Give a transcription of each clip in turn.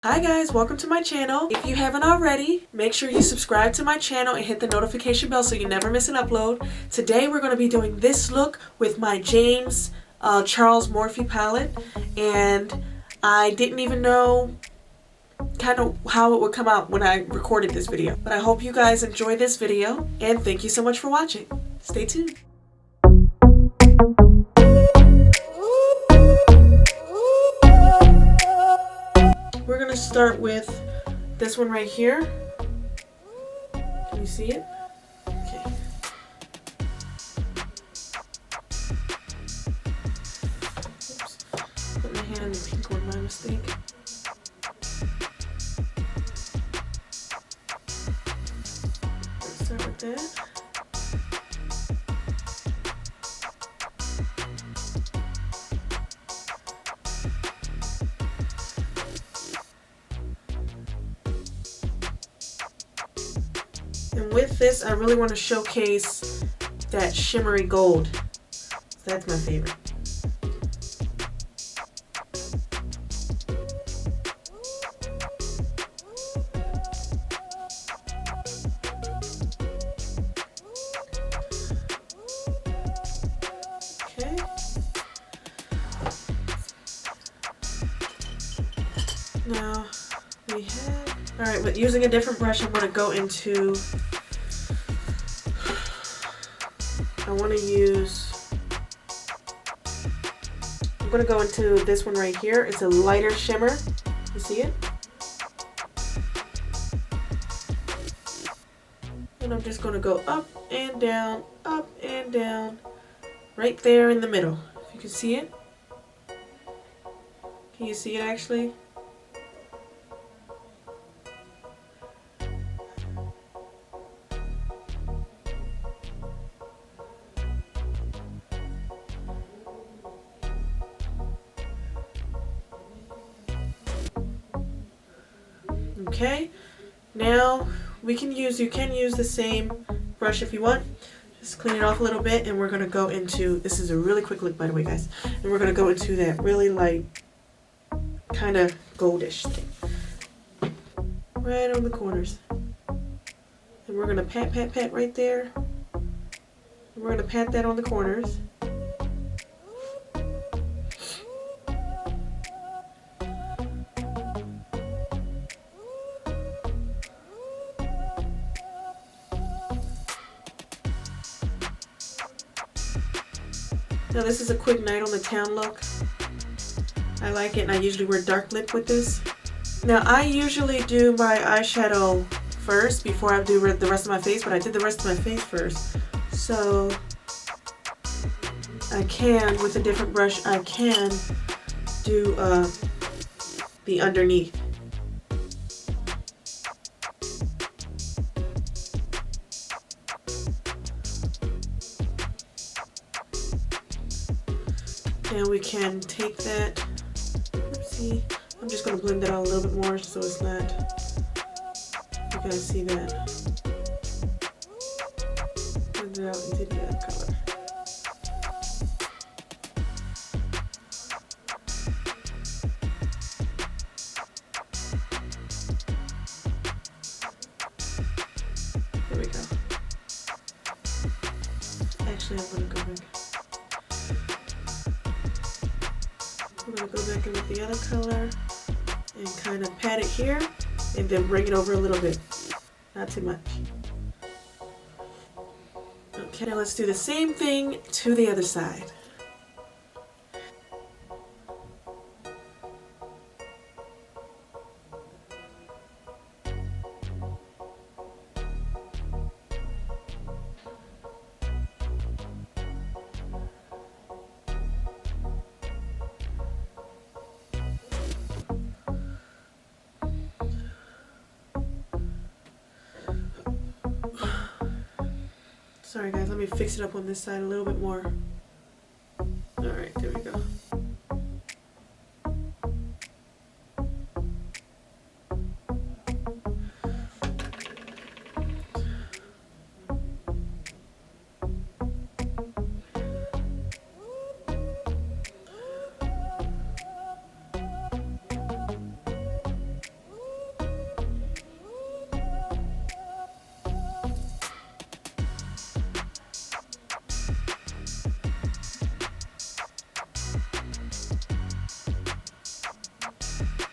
Hi guys, welcome to my channel. If you haven't already, make sure you subscribe to my channel and hit the notification bell so you never miss an upload. Today we're going to be doing this look with my James Charles Morphe palette, and I didn't even know kind of how it would come out when I recorded this video. But I hope you guys enjoy this video, and thank you so much for watching. Stay tuned. We're going to start with this one right here. Can you see it? Okay. Oops. Put my hand in the pink one, my mistake. Let's start with that. And with this, I really want to showcase that shimmery gold. That's my favorite. Okay. Now we have, all right, but using a different brush, I'm going to go into, I'm going to go into this one right here. It's a lighter shimmer. You see it? And I'm just going to go up and down, right there in the middle. If you can see it. Can you see it actually? Okay, now you can use the same brush if you want. Just clean it off a little bit, and we're going to go into, this is a really quick look by the way guys, and we're going to go into that really light kind of goldish thing. Right on the corners. And we're going to pat right there. And we're going to pat that on the corners. Now this is a quick night on the town look. I like it, and I usually wear dark lip with this. Now I usually do my eyeshadow first before I do the rest of my face, but I did the rest of my face first. So I can, with a different brush, I can do the underneath. Now we can take that, oopsie, I'm just going to blend it out a little bit more so it's not, you guys see that. Blend it out into the other color. There we go. Actually, I'm going to go back. I'm going to go back in with the other color and kind of pat it here and then bring it over a little bit. Not too much. Okay, now let's do the same thing to the other side. Sorry guys, let me fix it up on this side a little bit more. Alright, there we go.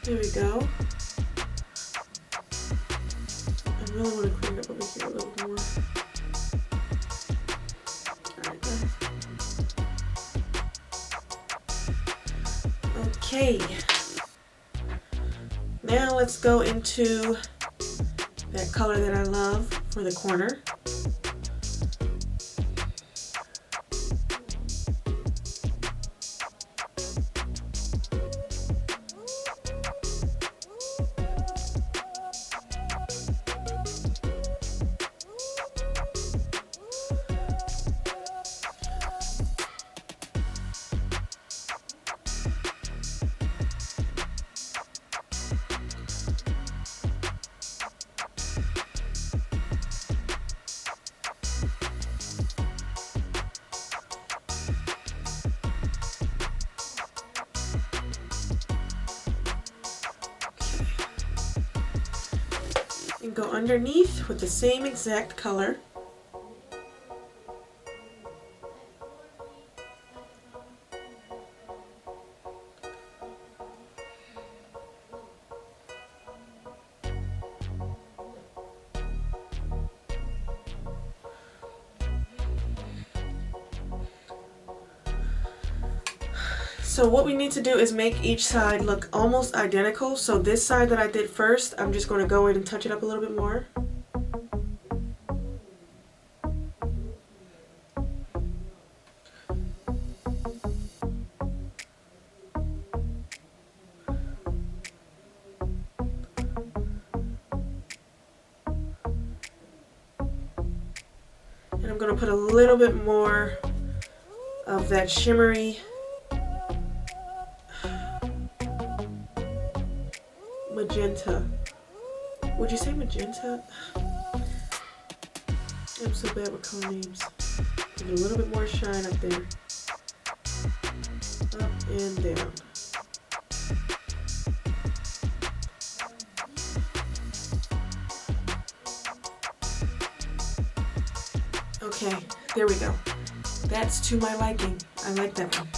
There we go. I really want to clean it up over here a little more. Alright, guys. Okay. Now let's go into that color that I love for the corner. And go underneath with the same exact color. So what we need to do is make each side look almost identical. So this side that I did first, I'm just going to go in and touch it up a little bit more. And I'm going to put a little bit more of that shimmery magenta. Would you say magenta? I'm so bad with color names. Give it a little bit more shine up there. Up and down. Okay, there we go. That's to my liking. I like that one.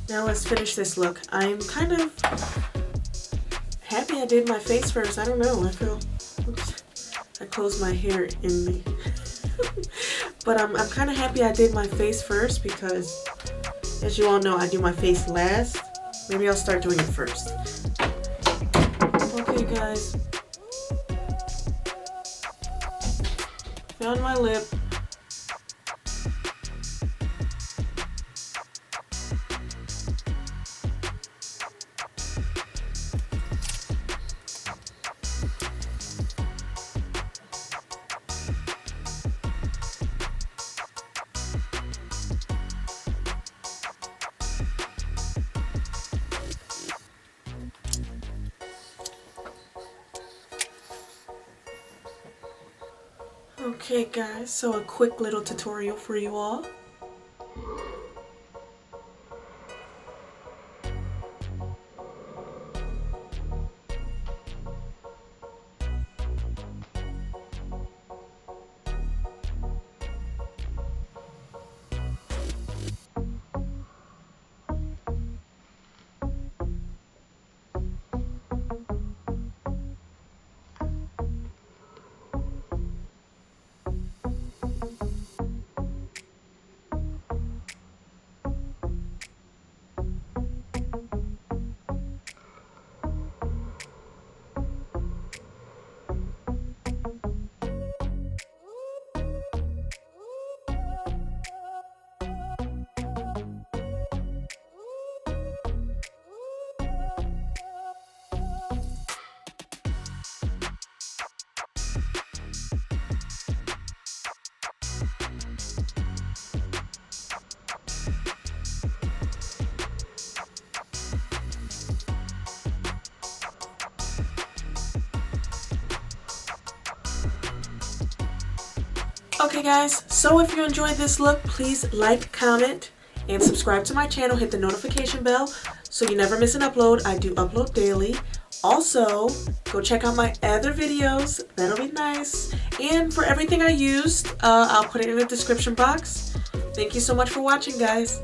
Now let's finish this look. I'm kind of happy I did my face first. I don't know. I feel... Oops. I closed my hair in me. But I'm kind of happy I did my face first because, as you all know, I do my face last. Maybe I'll start doing it first. Okay, guys. Found my lip. Okay guys, so a quick little tutorial for you all. Okay guys, so if you enjoyed this look, please like, comment, and subscribe to my channel. Hit the notification bell so you never miss an upload. I do upload daily. Also, go check out my other videos. That'll be nice. And for everything I used, I'll put it in the description box. Thank you so much for watching, guys.